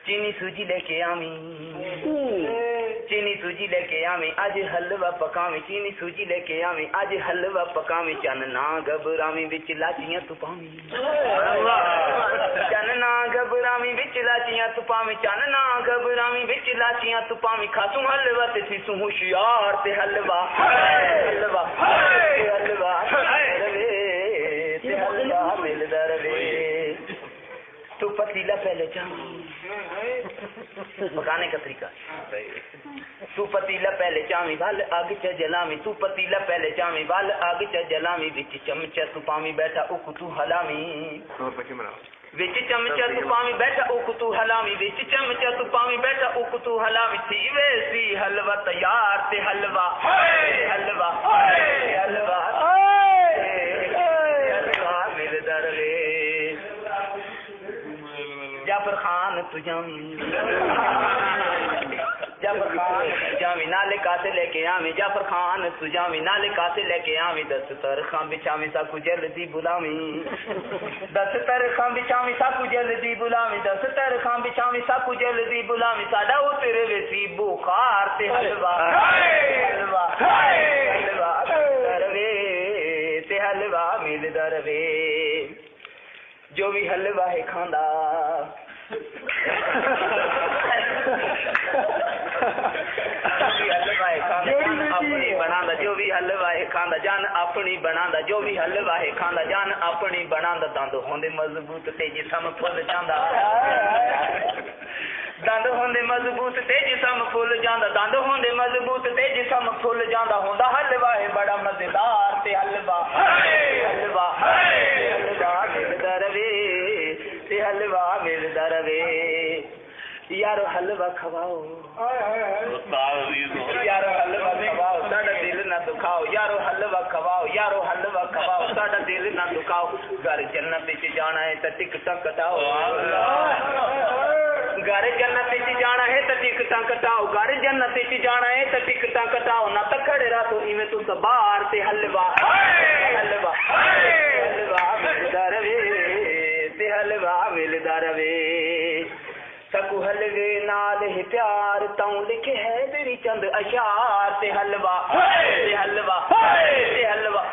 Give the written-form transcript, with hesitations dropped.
चीनी सूजी लेके आवी, चीनी सूजी लेके आवी, आज हलवा पकावी, चीनी सूजी लेके आवी, आज हलवा पकावी, चन ना घबरावी विच लाचियां तुपावी, चन ना घबरावी विच लाचियां तुपावी, चन ना घबरावी विच लाचियां तुपावी, खासू हलवा ते सीसू होशियार ते हलवा हलवा हलवा रवे ते हलवा मिलदा रवे। तू पतीला पहले पकाने का तरीका, तू पतीला पहले चावी वाल आग च जलावी, तू पतीला पहले चावी वाल आग च जलावी, विच चमचा तू पावी बैठा उक तू हलावी, विच चमचा तू पावी बैठा उक तू हलावी, विच चमचा तू पावी बैठा उक तू हलावी, थी वैसी हलवा तैयार ते हलवा हलवा हलवा हलवा मिलदा रवे। जाफर खान तू जावी, जाफर खान तू जावी, नाले कासे लेके आवी, जाफर खान तू जावी, नाले कासे लेके आवी, दस तरखा बिछावी साकू जल्दी बुलावी, दस तरखा बिछावी साकू जल्दी बुलावी, दस तरखा बिछावी साकू जल्दी बुलावी, साडा उतरे वेसी बुखार ते हलवा हलवा हलवा रवे ते हलवा मिलदा रवे। जो भी हलवा है खांदा अपनी बनांदा, जो भी हलवा है खांदा जान अपनी बनांदा, जो भी हलवा है खांदा जान अपनी बनांदा, दंद होंदे मजबूत ते जिस्म फुल जांदा, दंद होंदे मजबूत ते जिस्म फुल जांदा, दंद होंदे मजबूत ते जिस्म फुल जांदा, होंदा हलवा है बड़ा मजेदार ते हलवा हलवा हलवा मिलदा रवे ते हलवा मिलदा रवे। यारो हलवा खवाओ, यारो हलवा खवाओ साडा दिल ना दुखाओ, यारो हलवा खवाओ, यारो हलवा खवाओ साडा दिल ना दुखाओ, घर जन्नत च जाना है तो टिकटां कटाओ, घर जन्नत च जाना है तो टिकटां कटाओ, घर जन्नत च जाना है तो टिकटां कटाओ, ना तो खड़े रहा तो इवें तू सबार ते हलवा हलवा हलवा मिलदा रवे ते हलवा मिलदा रवे। सकू हलवे नाल है प्यार ताऊ लिखे है तेरी चंद अशार ते हलवा ते हलवा ते हलवा